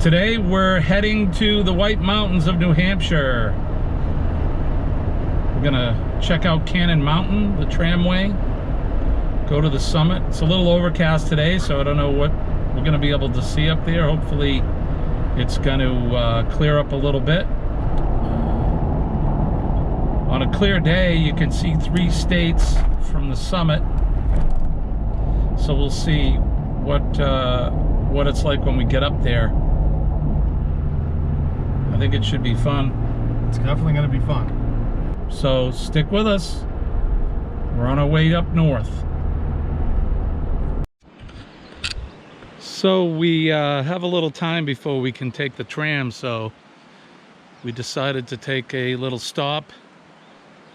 Today we're heading to the White Mountains of New Hampshire. We're gonna check out Cannon Mountain, the tramway, go to the summit. It's a little overcast today, so I don't know what we're gonna be able to see up there. Hopefully it's gonna clear up a little bit. On a clear day, you can see 3 states from the summit. So we'll see what it's like when we get up there. I think it should be fun. It's definitely going to be fun. So stick with us. We're on our way up north. So we have a little time before we can take the tram, so we decided to take a little stop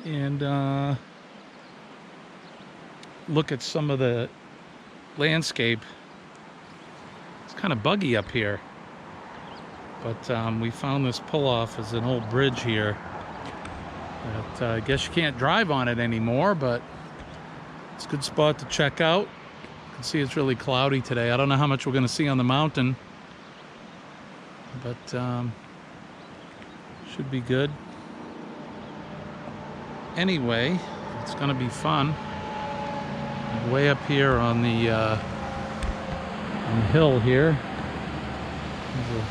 and look at some of the landscape. It's kind of buggy up here, but we found this pull-off as an old bridge here that I guess you can't drive on it anymore, but it's a good spot to check out. You can see it's really cloudy today. I don't know how much we're going to see on the mountain, but should be good. Anyway, it's going to be fun. Way up here on the hill here, there's a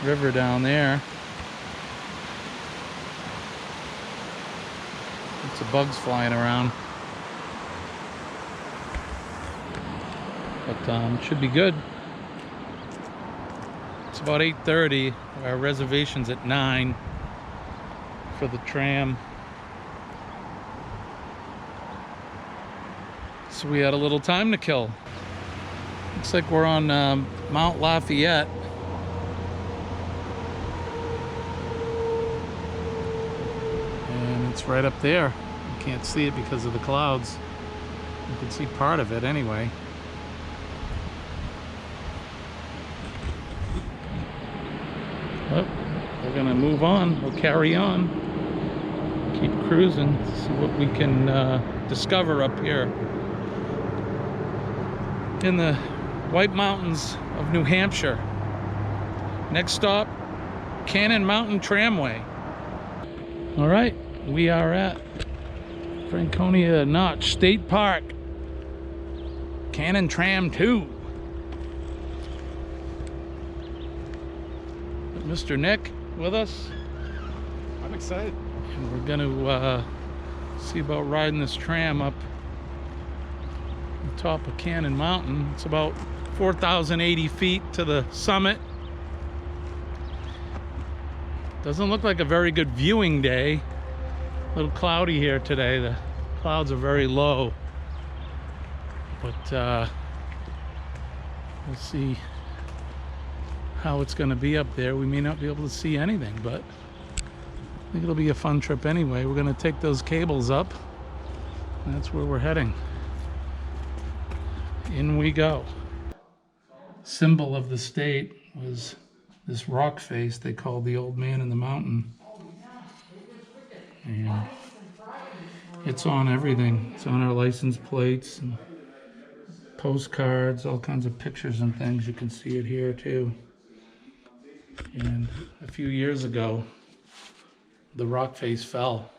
river down there. Lots of bugs flying around, but should be good. It's about 8:30. Our reservation's at 9 for the tram. So we had a little time to kill. Looks like we're on Mount Lafayette. And it's right up there. You can't see it because of the clouds. You can see part of it anyway. Well, we're gonna move on. We'll carry on. Keep cruising, see what we can discover up here in the White Mountains of New Hampshire. Next stop, Cannon Mountain Tramway. All right, we are at Franconia Notch State Park. Cannon Tram 2. Mr. Nick with us. I'm excited. And we're gonna see about riding this tram up the top of Cannon Mountain. It's about 4,080 feet to the summit. Doesn't look like a very good viewing day. A little cloudy here today. The clouds are very low, but we'll see how it's going to be up there. We may not be able to see anything, but I think it'll be a fun trip anyway. We're going to take those cables up, and that's where we're heading. In we go. Symbol of the state was this rock face they called the Old Man in the Mountain. And it's on everything. It's on our license plates and postcards, all kinds of pictures and things. You can see it here too. And a few years ago, the rock face fell.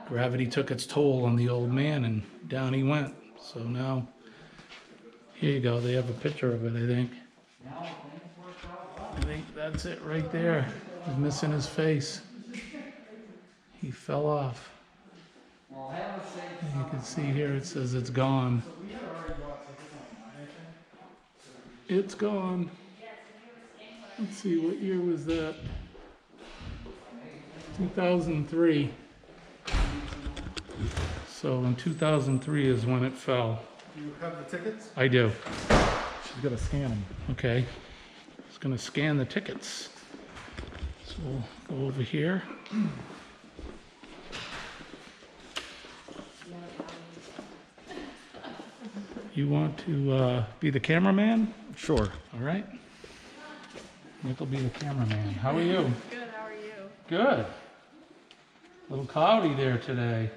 Gravity took its toll on the old man and down he went. So now, here you go. They have a picture of it, I think. I think that's it right there. He's missing his face. He fell off. And you can see here it says it's gone. It's gone. Let's see, what year was that? 2003. So in 2003 is when it fell. Do you have the tickets? I do. She's gonna scan them. Okay. It's gonna scan the tickets. So we'll go over here. You want to be the cameraman? Sure. All right. Nick will be the cameraman. How are you? Good, how are you? Good. A little cloudy there today.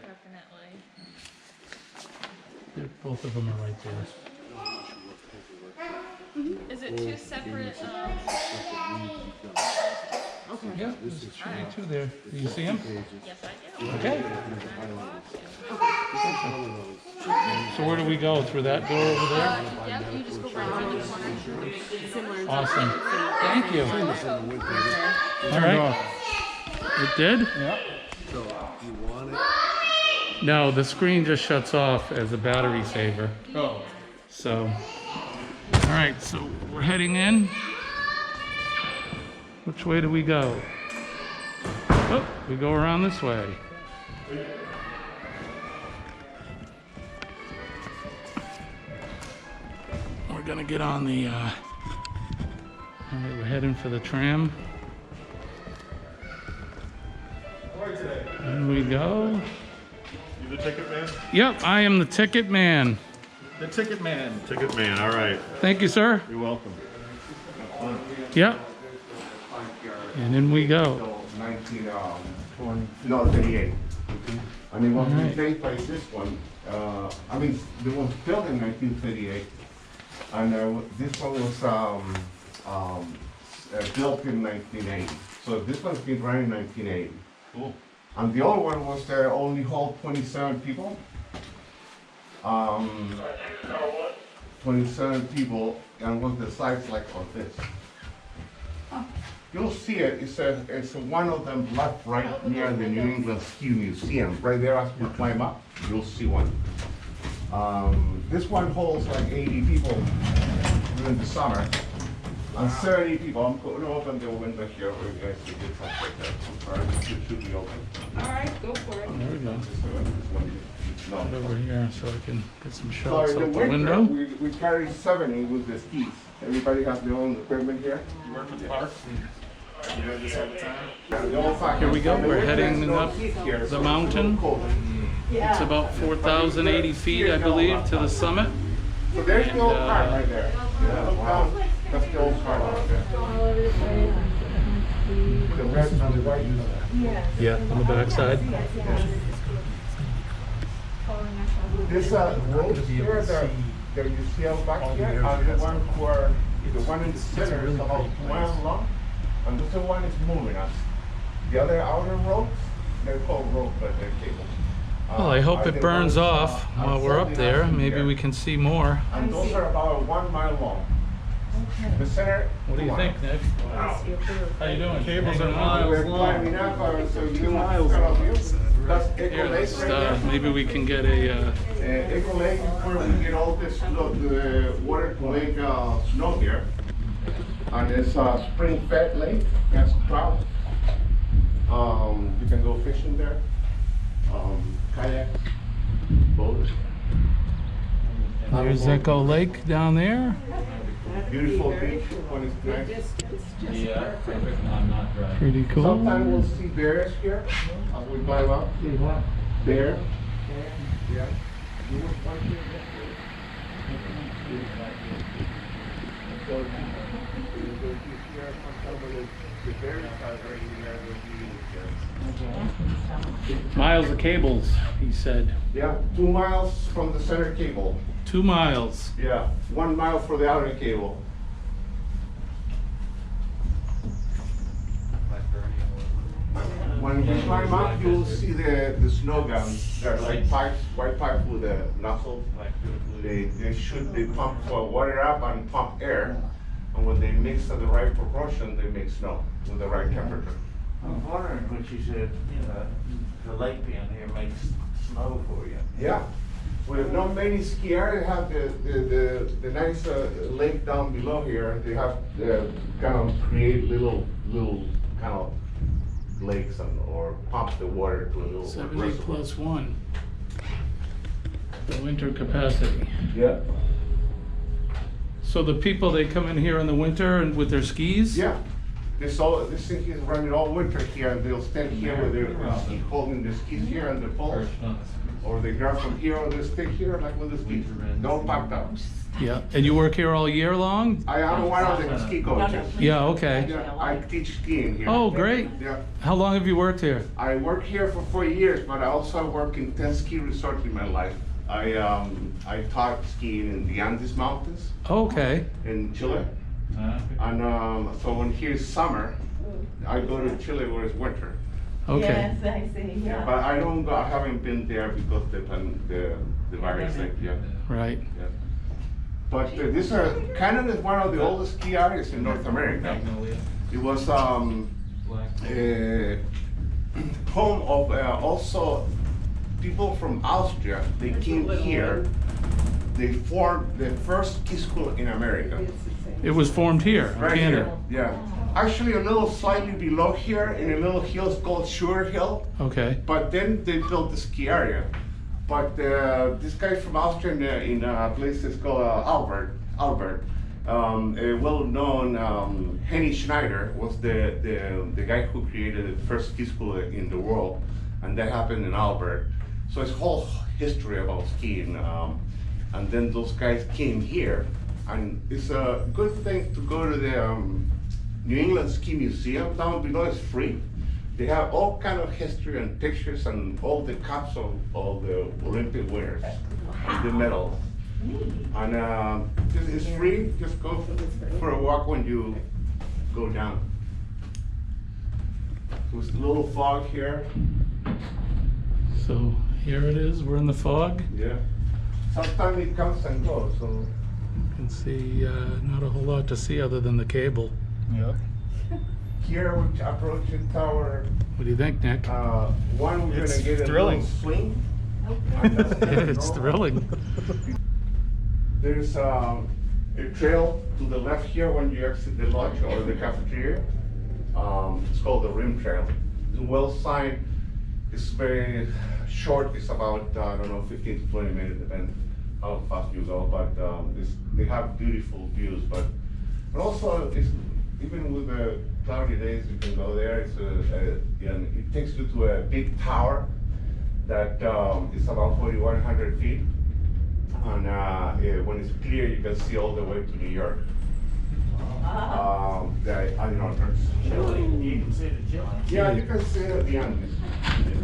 Definitely. Both of them are right there. Is it two separate? Okay. Yeah, there's two there. Do you see him? Yes, I do. Okay. So where do we go? Through that door over there? Yep, you just go right around the corner. Similar. Awesome. Thank you. All right. It did? Yeah. No, the screen just shuts off as a battery saver. Oh. So, all right, so we're heading in. Which way do we go? Oh, we go around this way. We're gonna get on the, all right, we're heading for the tram. In we go. You the ticket man? Yep, I am the ticket man. The ticket man. Ticket man, all right. Thank you, sir. You're welcome. Yep. And in we go. 38. And it was Alright. replaced by this one. I mean, it was built in 1938, and this one was built in 1980. So this one's been running in 1980. Cool. And the old one was only hold 27 people. 27 people, and was the size like of this. You'll see it. It's one of them left right near the New England Ski Museum. Right there as you climb up, you'll see one. This one holds like 80 people during the summer. And 70 people. I'm going to open the window here for you guys to get something there. I'm sorry, it should be open. All right, go for it. There we go. No. Get over here so I can get some So shots in out the the winter, window. we carry 70 with the skis. Everybody has their own equipment here. You work with the park? You do this all the time? Here we go. We're heading up the mountain. It's about 4,080 feet, I believe, to the summit. So there's the old car right there. Yeah, look down. That's the old car right there. The red and the white. Yeah, on the backside. This road here, that you see out back here, are the one who are, the one in the center is about 2 miles long, and the other one is moving us. The other outer roads, they're called road, but they're cable. Well, I hope are it the burns ones, off while we're up there. unfolding Maybe here. we can see more. And those are about 1 mile long. The center. What do you 2 think, miles. Nick? How you doing? Cables are Hanging on? miles We're long. climbing up, so you miles kind of view. That's Echo Here, Lake let's, right there. maybe we can get a, Echo Lake is where we get all this, the water to lake snow here. And it's a spring-fed lake, has trout. You can go fishing there. Kayak, boats. there's Echo Lake down there. Beautiful beach when it's nice. Pretty cool. Sometimes we'll see bears here as we climb up. Bear. Yeah. Miles of cables, he said. Yeah, 2 miles from the center cable. 2 miles. Yeah, 1 mile for the outer cable. When you climb up, you'll see the snow guns. They're like pipes, white pipes with a nozzle. They pump water up and pump air. And when they mix at the right proportion, they make snow with the right temperature. I was wondering what you said, the lake down here makes snow for you. Yeah. We have not many ski areas have the nice lake down below here. They have kind of create little kind of lakes or pump the water to a little 70 reservoir. plus 1. The winter capacity. Yeah. So the people, they come in here in the winter and with their skis? Yeah. This thing is running all winter here, and they'll stand here with their ski, holding the skis here and the poles. Or they grab from here or they stick here like with the skis. Don't pack down. Yeah. And you work here all year long? I am one of the ski coaches. Yeah, okay. Yeah, I teach skiing here. Oh, great. Yeah. How long have you worked here? I worked here for 4 years, but I also work in 10 ski resorts in my life. I taught skiing in the Andes Mountains Okay. in Chile. And so when here's summer, I go to Chile where it's winter. Okay. Yes, I see, yeah. But I don't go, I haven't been there because the virus thing, yeah. Right. Yeah. But Cannon is one of the oldest ski areas in North America. It was home of also people from Austria. They came here. They formed the first ski school in America. It was formed here, Right Cannon. here, yeah. Actually, a little slightly below here, in a little hill called Sugar Hill. Okay. But then they built the ski area. But this guy from Austria in a place that's called Albert, a well-known Henny Schneider was the guy who created the first ski school in the world, and that happened in Albert. So it's whole history about skiing. And then those guys came here, and it's a good thing to go to the New England Ski Museum down below. It's free. They have all kind of history and pictures and all the cups of all the Olympic winners and the medals. And it's free. Just go for a walk when you go down. There's a little fog here. So here it is. We're in the fog. Yeah. Sometimes it comes and goes. So You can see not a whole lot to see other than the cable. Yep. here we're approaching tower What do you think, Nick? one. We're It's gonna get a thrilling. little swing. It's thrilling. There's a trail to the left here when you exit the lodge or the cafeteria. It's called the Rim Trail. It's well signed. It's very short. It's about, I don't know, 15 to 20 minutes, depending how fast you go. But they have beautiful views. But also, even with the cloudy days, you can go there. And it takes you to a big tower that is about 4,100 feet. And when it's clear, you can see all the way to New York. I don't know. Chile, you can see the Chile. Yeah, you can see it at the end.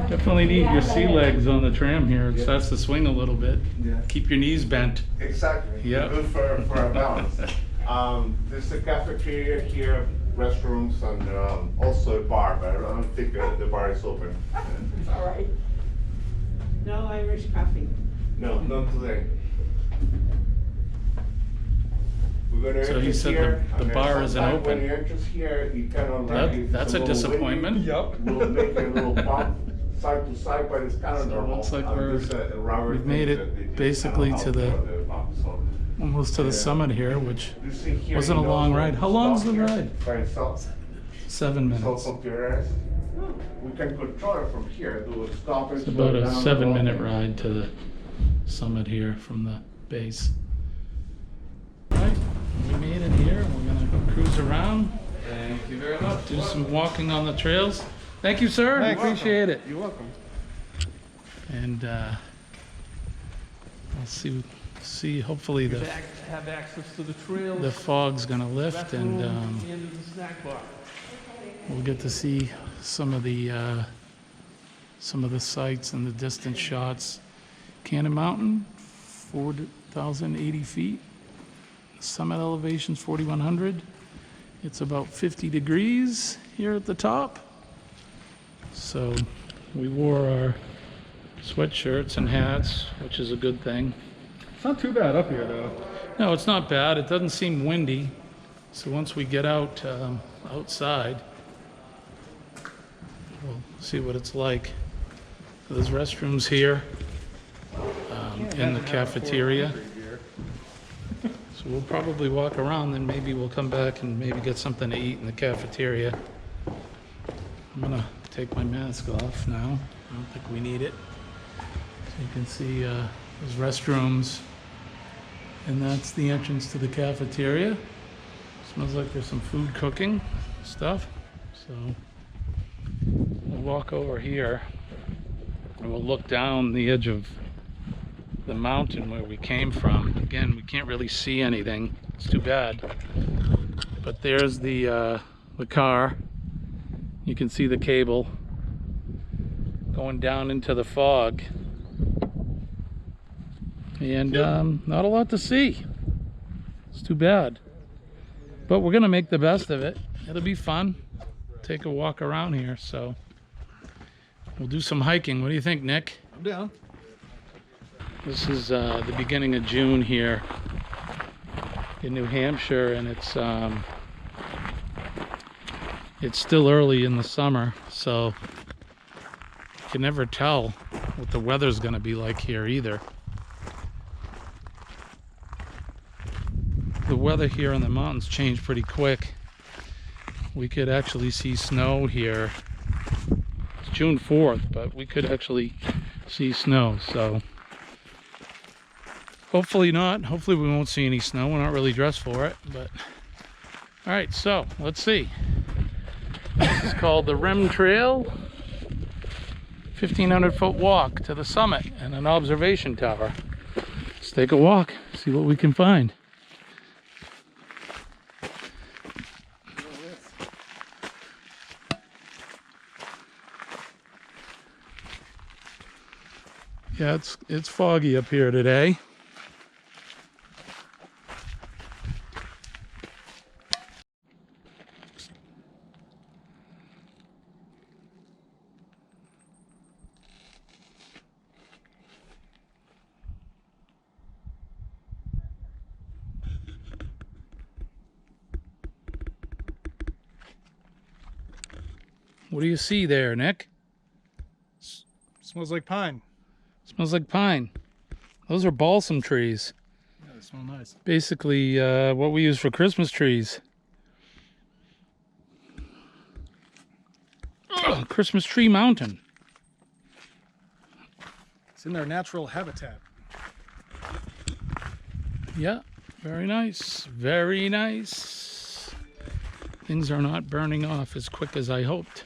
Definitely need your sea legs on the tram here. It Yeah. starts to swing a little bit. Yeah. Keep your knees bent. Exactly. Yep. Good for a balance. There's a cafeteria here, restrooms, and also a bar, but I don't think the bar is open. All right. No Irish coffee. No, not today. We're gonna So enter he said here, the and then bar isn't sometime open. When you enter here, you kind of That's a disappointment. Yep. We'll make a little bump side to side, but it's kind of So it normal. looks like There's a rubber we've made thing it that they just basically kinda to the- help for bump, so. Almost to the Yeah. summit here, which You see here, wasn't a you know, long ride. How long's the stop here ride? By itself. 7 minutes. Computerized. We can control it from here. Do a stop and It's slow about a down, 7-minute go. ride to the summit here from the base. Right, we made it here. We're gonna cruise around, Thank you very much. do some walking on the trails. Thank you, sir. Thanks. Appreciate it. You're welcome. And I'll see. Hopefully the Have access to the trails, the fog's gonna lift, and restroom, and the snack bar. we'll get to see some of the sights and the distant shots. Cannon Mountain, 4,080 feet. Summit elevation's 4,100. It's about 50 degrees here at the top. So we wore our sweatshirts and hats, which is a good thing. It's not too bad up here, though. No, it's not bad. It doesn't seem windy. So once we get out outside, we'll see what it's like. There's restrooms here in the cafeteria. So we'll probably walk around, then maybe we'll come back and maybe get something to eat in the cafeteria. I'm gonna take my mask off now. I don't think we need it. So you can see there's restrooms. And that's the entrance to the cafeteria. Smells like there's some food cooking stuff. So we'll walk over here and we'll look down the edge of the mountain where we came from. Again, we can't really see anything. It's too bad. But there's the car. You can see the cable going down into the fog. And not a lot to see. It's too bad. But we're gonna make the best of it. It'll be fun. Take a walk around here, so we'll do some hiking. What do you think, Nick? I'm down. This is the beginning of June here in New Hampshire, and it's still early in the summer, so you can never tell what the weather's gonna be like here either. The weather here in the mountains changed pretty quick. We could actually see snow here. It's June 4th, but we could actually see snow, so hopefully not. Hopefully we won't see any snow. We're not really dressed for it, but all right, so let's see. This is called the Rim Trail. 1,500-foot walk to the summit and an observation tower. Let's take a walk, see what we can find. Yeah, it's foggy up here today. What do you see there, Nick? Smells like pine. Smells like pine. Those are balsam trees. Yeah, they smell nice. Basically, what we use for Christmas trees. Ugh, Christmas Tree Mountain. It's in their natural habitat. Yeah, very nice. Very nice. Things are not burning off as quick as I hoped.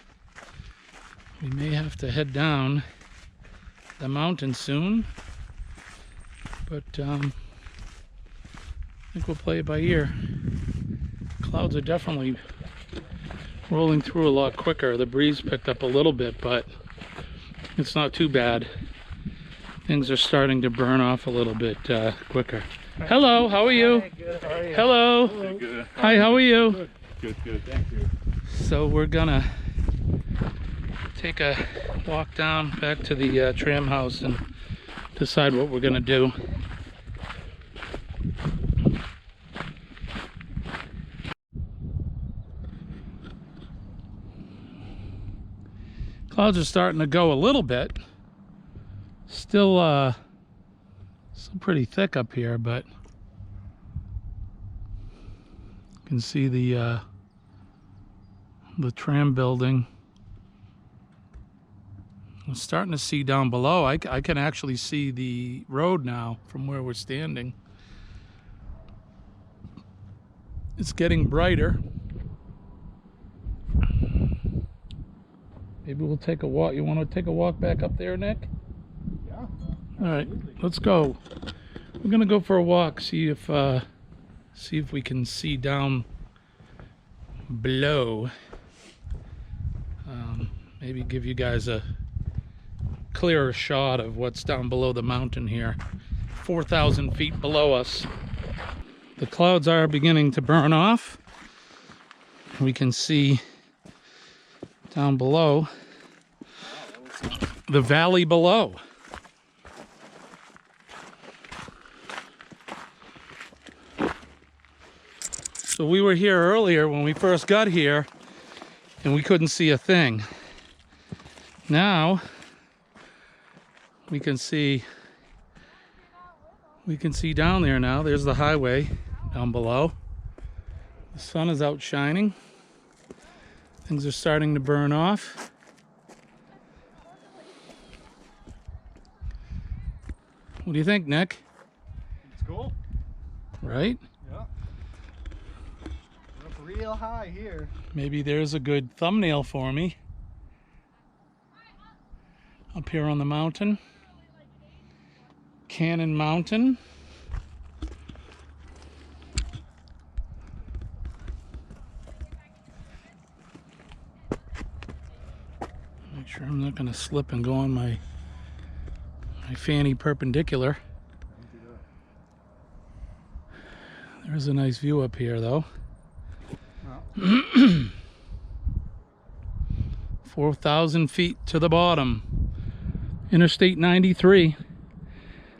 We may have to head down the mountain soon, but I think we'll play it by ear. Clouds are definitely rolling through a lot quicker. The breeze picked up a little bit, but it's not too bad. Things are starting to burn off a little bit quicker. Hello, how are you? Hey, good. How are you? Hello. Good. Hi, how are you? Good. Thank you. So we're gonna take a walk down back to the tram house and decide what we're gonna do. Clouds are starting to go a little bit. Still pretty thick up here, but you can see the tram building. I'm starting to see down below. I can actually see the road now from where we're standing. It's getting brighter. Maybe we'll take a walk. You want to take a walk back up there, Nick? Yeah. All right, let's go. We're gonna go for a walk. See if we can see down below. Maybe give you guys a clearer shot of what's down below the mountain here. 4,000 feet below us. The clouds are beginning to burn off. We can see down below the valley below. So we were here earlier when we first got here and we couldn't see a thing. Now we can see down there now. There's the highway down below. The sun is out shining. Things are starting to burn off. What do you think, Nick? It's cool. Right? Yeah. We're up real high here. Maybe there's a good thumbnail for me. Up here on the mountain. Cannon Mountain. Make sure I'm not going to slip and go on my fanny perpendicular. There's a nice view up here though. 4,000 feet to the bottom. Interstate 93.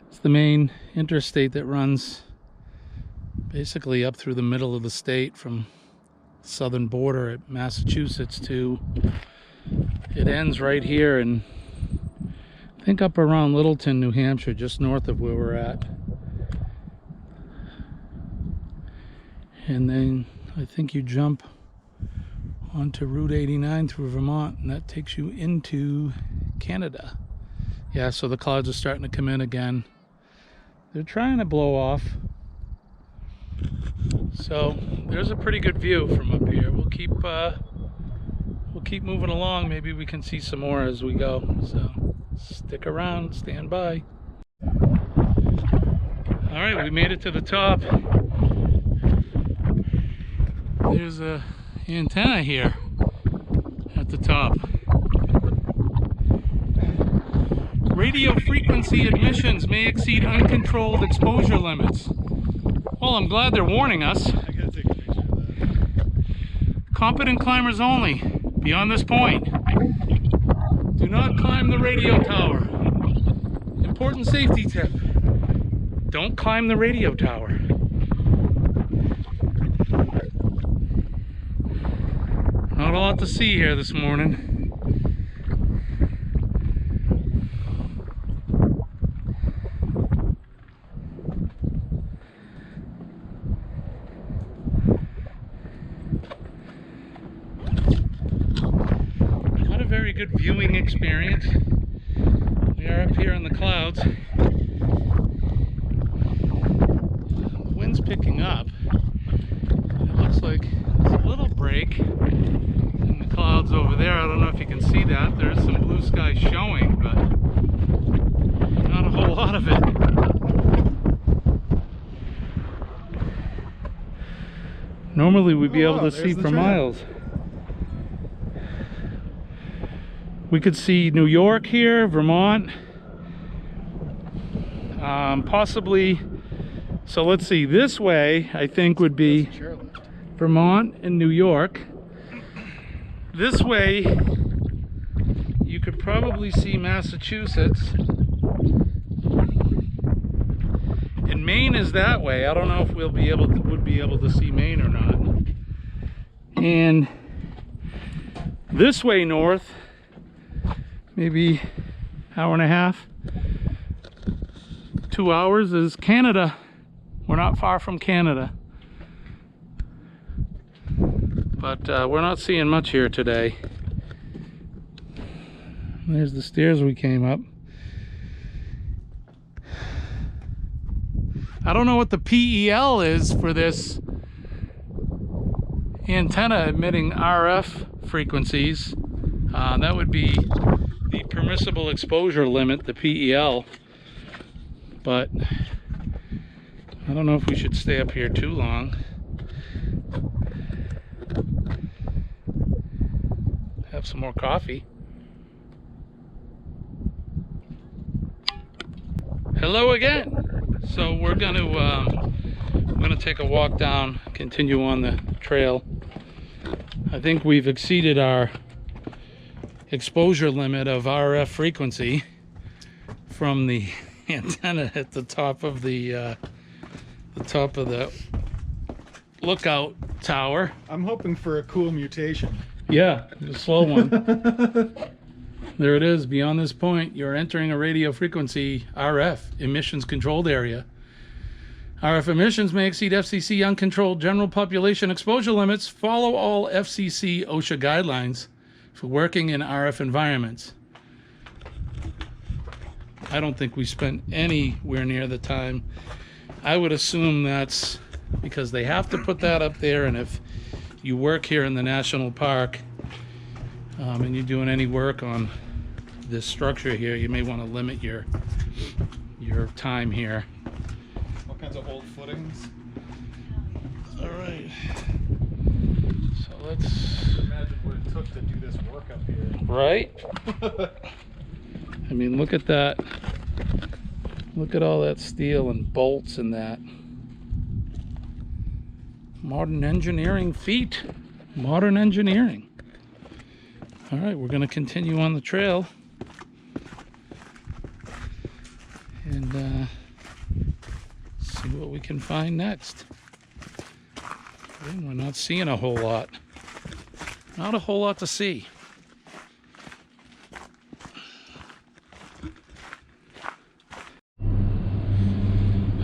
It's the main interstate that runs basically up through the middle of the state from the southern border at Massachusetts to it ends right here in, I think, up around Littleton, New Hampshire, just north of where we're at. And then I think you jump onto Route 89 through Vermont, and that takes you into Canada. Yeah, so the clouds are starting to come in again. They're trying to blow off. So there's a pretty good view from up here. We'll keep moving along. Maybe we can see some more as we go. So stick around, stand by. All right, we made it to the top. There's a antenna here at the top. Radio frequency emissions may exceed uncontrolled exposure limits. Well, I'm glad they're warning us. I gotta take a picture of that. Competent climbers only. Beyond this point, do not climb the radio tower. Important safety tip: don't climb the radio tower. Not a lot to see here this morning. Not a very good viewing experience. We are up here in the clouds. The wind's picking up. It looks like there's a little break in the clouds over there. I don't know if you can see that. There's some blue sky showing, but not a whole lot of it. Normally we'd be able to see for miles. We could see New York here, Vermont, possibly. So let's see, this way I think would be Vermont and New York. This way you could probably see Massachusetts, and Maine is that way. I don't know if we'll be able to, would be able to see Maine or not. And this way north, maybe hour and a half, 2 hours, is Canada. We're not far from Canada, but we're not seeing much here today. There's the stairs we came up. I don't know what the PEL is for this antenna emitting RF frequencies. That would be the permissible exposure limit, the PEL, but I don't know if we should stay up here too long. Have some more coffee. Hello again. So we're gonna take a walk down, continue on the trail. I think we've exceeded our exposure limit of RF frequency from the antenna at the top of the lookout tower. I'm hoping for a cool mutation. Yeah, a slow one. There it is. Beyond this point, you're entering a radio frequency RF emissions controlled area. RF emissions may exceed FCC uncontrolled general population exposure limits. Follow all FCC OSHA guidelines for working in RF environments. I don't think we spent anywhere near the time. I would assume that's because they have to put that up there, and if you work here in the national park and you're doing any work on this structure here, you may want to limit your time here. All kinds of old footings. All right, so let's Imagine what it took to do this work up here. right. I mean, look at that. Look at all that steel and bolts and that. Modern engineering feat. Modern engineering. All right, we're going to continue on the trail. And see what we can find next. Okay, we're not seeing a whole lot. Not a whole lot to see.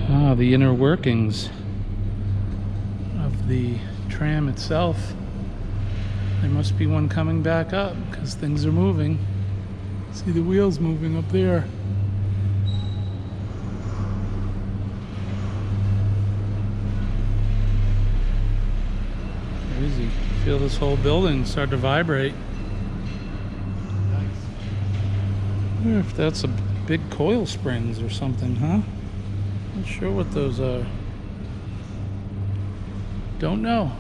Ah, the inner workings of the tram itself. There must be one coming back up because things are moving. See the wheels moving up there. Crazy. Feel this whole building start to vibrate. I wonder if that's a big coil springs or something, huh? Not sure what those are. Don't know.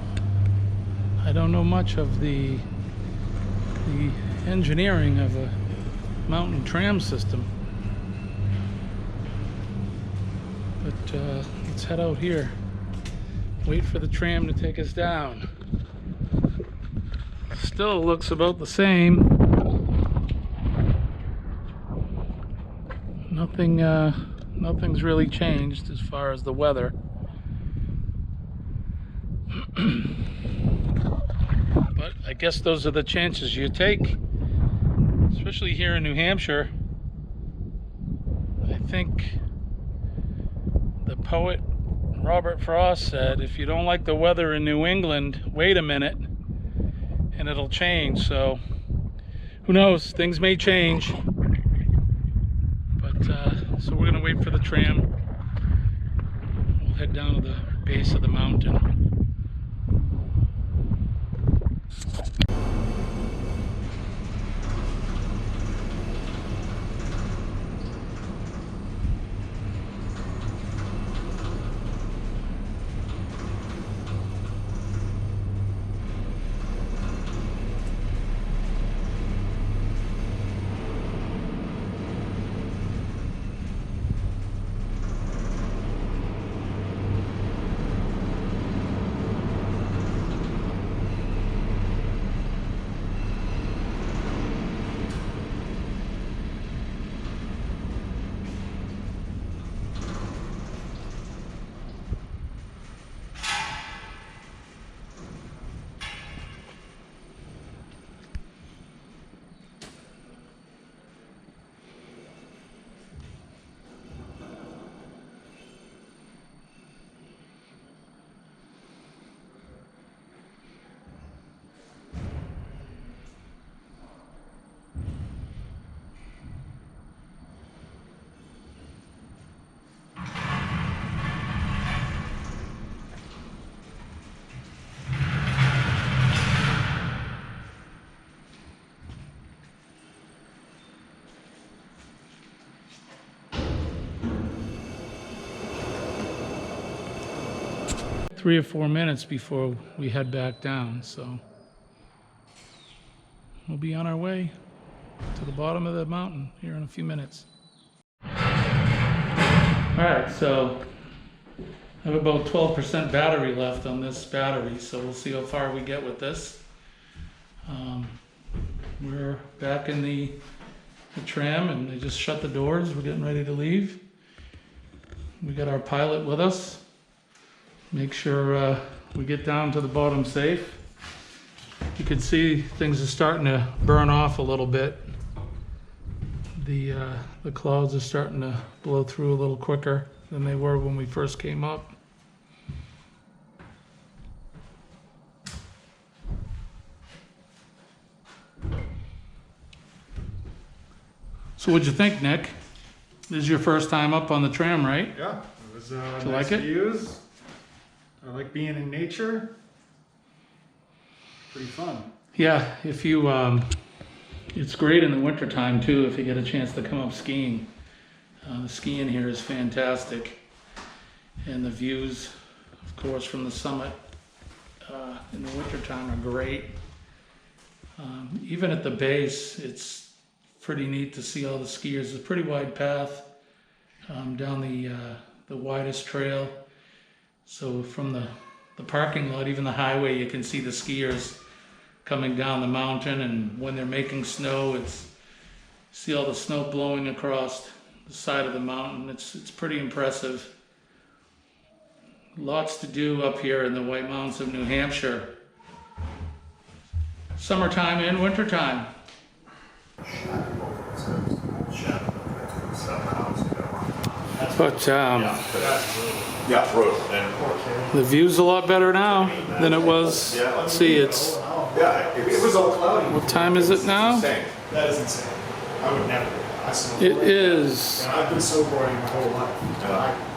I don't know much of the engineering of a mountain tram system. But let's head out here. Wait for the tram to take us down. Still looks about the same. Nothing's really changed as far as the weather. But I guess those are the chances you take, especially here in New Hampshire. I think the poet Robert Frost said, if you don't like the weather in New England, wait a minute and it'll change. So who knows, things may change. But so we're gonna wait for the tram. We'll head down to the base of the mountain. 3 or 4 minutes before we head back down, so we'll be on our way to the bottom of the mountain here in a few minutes. All right, so I have about 12% battery left on this battery, so we'll see how far we get with this. We're back in the tram and they just shut the doors. We're getting ready to leave. We got our pilot with us. Make sure we get down to the bottom safe. You can see things are starting to burn off a little bit. The clouds are starting to blow through a little quicker than they were when we first came up. So what'd you think, Nick? This is your first time up on the tram, right? Yeah, it was Did you nice like it? views. I like being in nature. Pretty fun. Yeah, if you, it's great in the wintertime too if you get a chance to come up skiing. The skiing here is fantastic. And the views, of course, from the summit in the wintertime are great. Even at the base, it's pretty neat to see all the skiers. It's a pretty wide path down the widest trail. So from the parking lot, even the highway, you can see the skiers coming down the mountain, and when they're making snow, see all the snow blowing across the side of the mountain. It's pretty impressive. Lots to do up here in the White Mountains of New Hampshire. Summertime and wintertime. But Yeah, road. And, the view's a lot better now than it was. Let's see, it's, yeah, it was all cloudy. what time is it now? Same. That is insane. I would never. I snowboard. It is, And I've been snowboarding my whole life.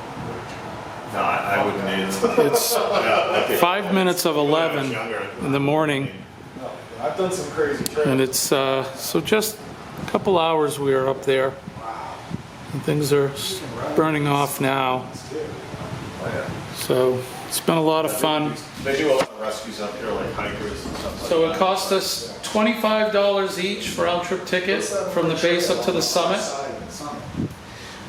No, I wouldn't either. it's Yeah, okay. 5 minutes of 11 in the morning, No, I've done some crazy trails. and it's, so just a couple hours we are up there. And things are burning off now. So it's been a lot of fun. They do a lot of rescues up here, like hikers and stuff like So that. it cost us $25 each for our trip ticket from the base up to the summit.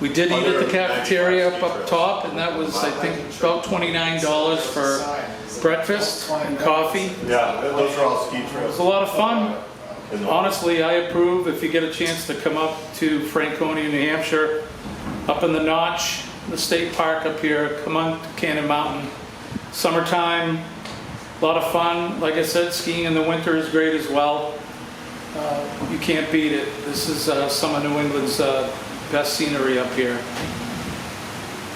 We did eat at the cafeteria up top, and that was, I think, about $29 for breakfast and coffee. Yeah, those are all ski It trails. was a lot of fun. In the- Honestly, I approve if you get a chance to come up to Franconia, New Hampshire, up in the Notch, the state park up here, come on to Cannon Mountain. Summertime, a lot of fun. Like I said, skiing in the winter is great as well. You can't beat it. This is some of New England's best scenery up here.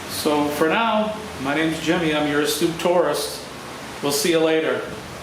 So for now, my name's Jimmy. I'm your astute tourist. We'll see you later.